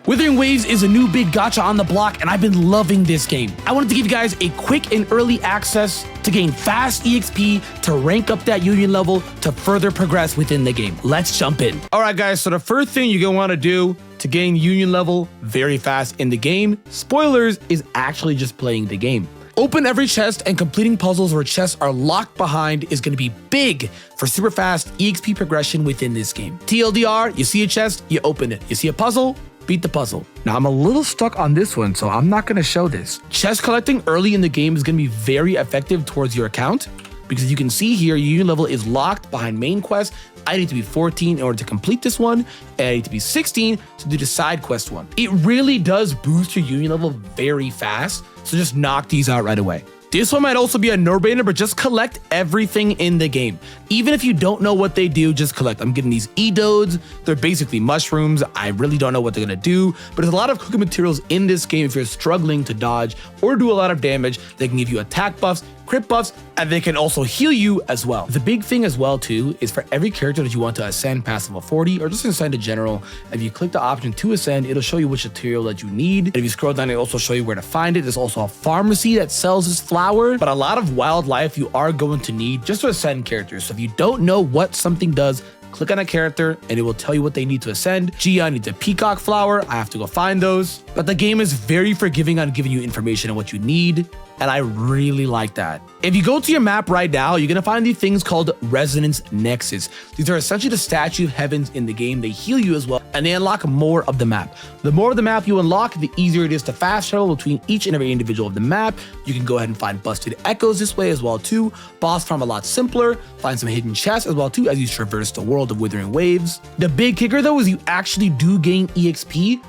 Wuthering Waves is a new big gacha on the block, and I've been loving this game. I wanted to give you guys a quick and early access to gain fast EXP, to rank up that union level, to further progress within the game. Let's jump in. All right, guys, so the first thing you're gonna wanna do to gain union level very fast in the game, spoilers, is actually just playing the game. Open every chest, and completing puzzles where chests are locked behind is going to be big for super fast EXP progression within this game. TLDR, you see a chest, you open it. You see a puzzle, beat the puzzle. Now I'm a little stuck on this one, so I'm not going to show this. Chest collecting early in the game is going to be very effective towards your account, because you can see here, your union level is locked behind main quest. I need to be 14 in order to complete this one, and I need to be 16 to do the side quest one. It really does boost your union level very fast, so just knock these out right away. This one might also be a no-brainer, but just collect everything in the game. Even if you don't know what they do, just collect. I'm getting these E-dodes. They're basically mushrooms. I really don't know what they're gonna do, but there's a lot of cooking materials in this game if you're struggling to dodge or do a lot of damage. They can give you attack buffs, crit buffs, and they can also heal you as well. The big thing as well too is for every character that you want to ascend past level 40 or just ascend in general, if you click the option to ascend, it'll show you which material that you need. And if you scroll down, it'll also show you where to find it. There's also a pharmacy that sells this flower, but a lot of wildlife you are going to need just to ascend characters. So if you don't know what something does, click on a character and it will tell you what they need to ascend. Gee, I need a peacock flower. I have to go find those. But the game is very forgiving on giving you information on what you need, and I really like that. If you go to your map right now, you're gonna find these things called Resonance Nexus. These are essentially the statue of heavens in the game. They heal you as well, and they unlock more of the map. The more of the map you unlock, the easier it is to fast travel between each and every individual of the map. You can go ahead and find busted echoes this way as well too. Boss farm a lot simpler. Find some hidden chests as well too as you traverse the world of Wuthering Waves. The big kicker though is you actually do gain EXP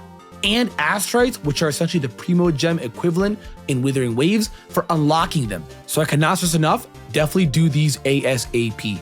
and astrites, which are essentially the primo gem equivalent in Wuthering Waves, for unlocking them. So I cannot stress enough, definitely do these ASAP.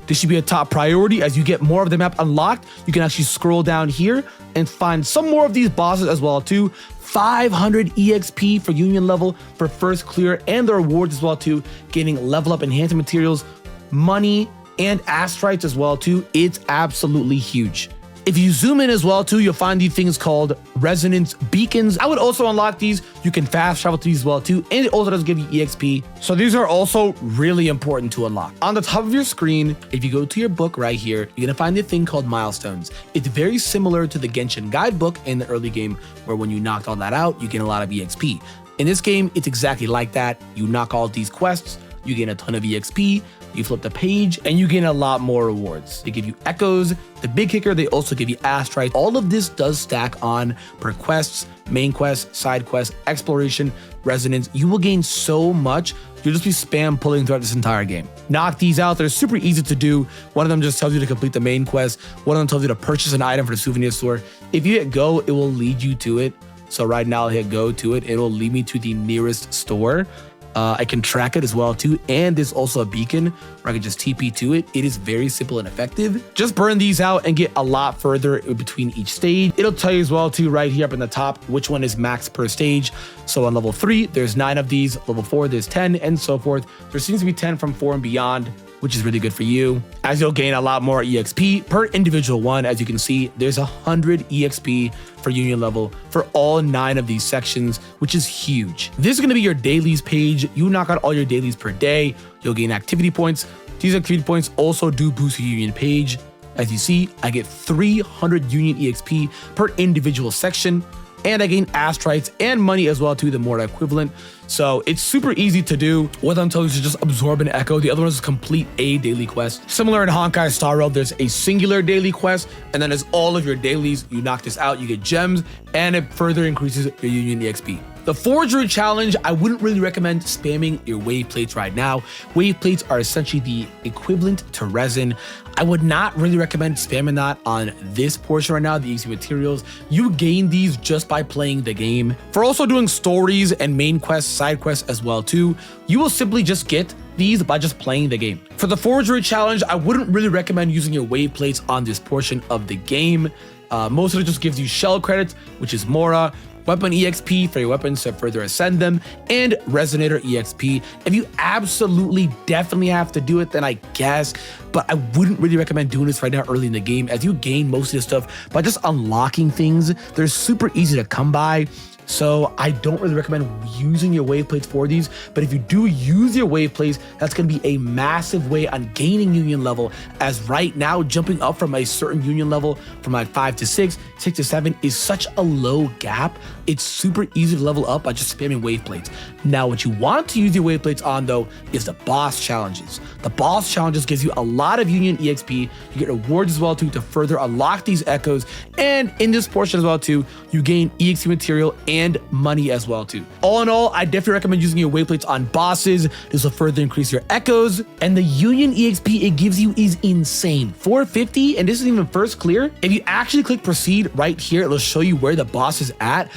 This should be a top priority. As you get more of the map unlocked, you can actually scroll down here and find some more of these bosses as well too. 500 EXP for union level for first clear, and the rewards as well too, getting level up enhancement materials, money, and astrites as well too. It's absolutely huge. If you zoom in as well too, you'll find these things called resonance beacons. I would also unlock these. You can fast travel to these as well too, and it also does give you EXP. So these are also really important to unlock. On the top of your screen, if you go to your book right here, you're gonna find a thing called milestones. It's very similar to the Genshin guidebook in the early game, where when you knocked all that out, you gain a lot of EXP. In this game, it's exactly like that. You knock all these quests, you gain a ton of EXP, you flip the page, and you gain a lot more rewards. They give you echoes. The big kicker, they also give you astrites. All of this does stack on per quests, main quests, side quests, exploration, resonance. You will gain so much. You'll just be spam pulling throughout this entire game. Knock these out. They're super easy to do. One of them just tells you to complete the main quest. One of them tells you to purchase an item for the souvenir store. If you hit go, it will lead you to it. So right now I'll hit go to it. It will lead me to the nearest store. I can track it as well too, and there's also a beacon where I can just TP to it. It is very simple and effective. Just burn these out and get a lot further between each stage. It'll tell you as well too right here up in the top which one is max per stage. So on level 3, there's 9 of these. Level 4, there's 10, and so forth. There seems to be 10 from 4 and beyond, which is really good for you, as you'll gain a lot more EXP per individual one. As you can see, there's 100 EXP for union level for all 9 of these sections, which is huge. This is gonna be your dailies page. You knock out all your dailies per day, you'll gain activity points. These activity points also do boost your union page. As you see, I get 300 union EXP per individual section, and I gain astrites and money as well too, the more equivalent. So it's super easy to do. What I'm telling you is just absorb an echo. The other one is complete a daily quest. Similar in Honkai Star Rail, there's a singular daily quest, and then there's all of your dailies. You knock this out, you get gems, and it further increases your union EXP. The Forgery Challenge, I wouldn't really recommend spamming your wave plates right now. Wave plates are essentially the equivalent to resin. I would not really recommend spamming that on this portion right now, the EXP materials. You gain these just by playing the game. For also doing stories and main quests, side quests as well too, you will simply just get these by just playing the game. For the Forgery Challenge, I wouldn't really recommend using your wave plates on this portion of the game. Most of it just gives you shell credits, which is Mora, weapon EXP for your weapons to further ascend them, and resonator EXP. If you absolutely definitely have to do it, then I guess, but I wouldn't really recommend doing this right now early in the game, as you gain most of this stuff by just unlocking things. They're super easy to come by. So I don't really recommend using your wave plates for these, but if you do use your wave plates, that's going to be a massive way on gaining union level, as right now jumping up from a certain union level from like 5 to 6, 6 to 7 is such a low gap. It's super easy to level up by just spamming wave plates. Now what you want to use your wave plates on though is the boss challenges. The boss challenges gives you a lot of union EXP. You get rewards as well too to further unlock these echoes, and in this portion as well too, you gain EXP material and money as well too. All in all, I definitely recommend using your wave plates on bosses. This will further increase your echoes, and the union EXP it gives you is insane. 450, and this isn't even first clear. If you actually click proceed right here, it'll show you where the boss is at.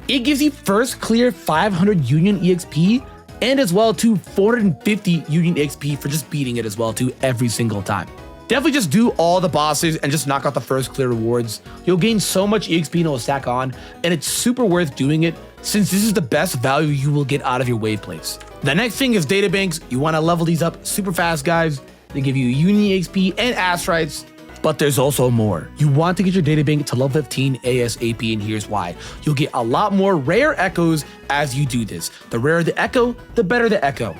It gives you first clear 500 union EXP, and as well too 450 union EXP for just beating it as well too every single time. Definitely just do all the bosses and just knock out the first clear rewards. You'll gain so much EXP and it'll stack on, and it's super worth doing it since this is the best value you will get out of your wave plates. The next thing is data banks. You want to level these up super fast, guys. They give you union EXP and astrites, but there's also more. You want to get your data bank to level 15 ASAP, and here's why. You'll get a lot more rare echoes as you do this. The rarer the echo, the better the echo.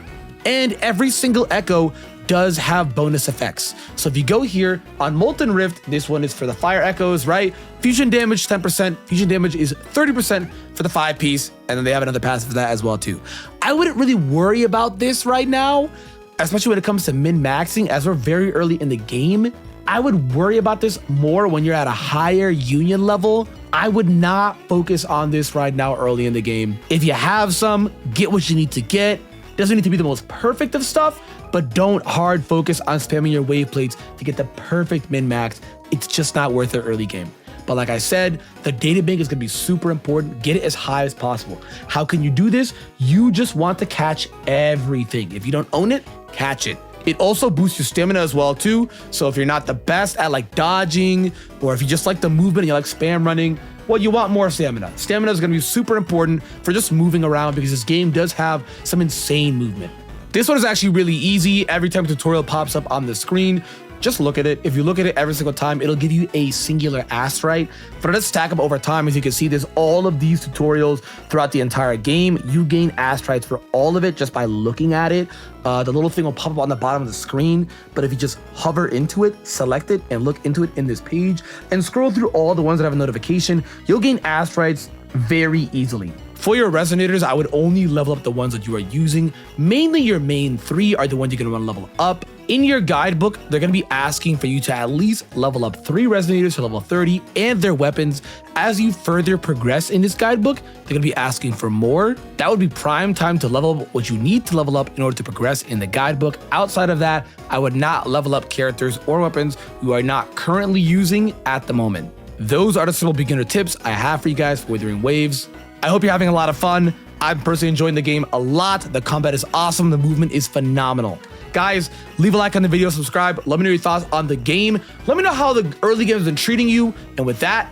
And every single echo does have bonus effects. So if you go here on Molten Rift, this one is for the fire echoes, right? Fusion damage 10%, fusion damage is 30% for the 5-piece, and then they have another passive for that as well too. I wouldn't really worry about this right now, especially when it comes to min-maxing, as we're very early in the game. I would worry about this more when you're at a higher union level. I would not focus on this right now early in the game. If you have some, get what you need to get. Doesn't need to be the most perfect of stuff, but don't hard focus on spamming your wave plates to get the perfect min-max. It's just not worth it early game. But like I said, the data bank is gonna be super important. Get it as high as possible. How can you do this? You just want to catch everything. If you don't own it, catch it. It also boosts your stamina as well too. So if you're not the best at like dodging, or if you just like the movement and you like spam running, well, you want more stamina. Stamina is going to be super important for just moving around, because this game does have some insane movement. This one is actually really easy. Every time a tutorial pops up on the screen, just look at it. If you look at it every single time, it'll give you a singular astrite. But it does stack up over time. As you can see, there's all of these tutorials throughout the entire game. You gain astrites for all of it just by looking at it. The little thing will pop up on the bottom of the screen, but if you just hover into it, select it, and look into it in this page, and scroll through all the ones that have a notification, you'll gain astrites very easily. For your resonators, I would only level up the ones that you are using. Mainly your main 3 are the ones you're going to want to level up. In your guidebook, they're going to be asking for you to at least level up 3 resonators to level 30 and their weapons. As you further progress in this guidebook, they're going to be asking for more. That would be prime time to level up what you need to level up in order to progress in the guidebook. Outside of that, I would not level up characters or weapons you are not currently using at the moment. Those are the simple beginner tips I have for you guys for Wuthering Waves. I hope you're having a lot of fun. I'm personally enjoying the game a lot. The combat is awesome. The movement is phenomenal. Guys, leave a like on the video, subscribe. Let me know your thoughts on the game. Let me know how the early game has been treating you. And with that,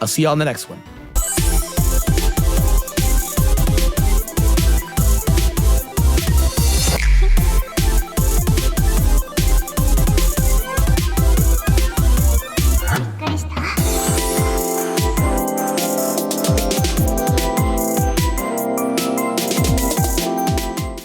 I'll see you on the next one.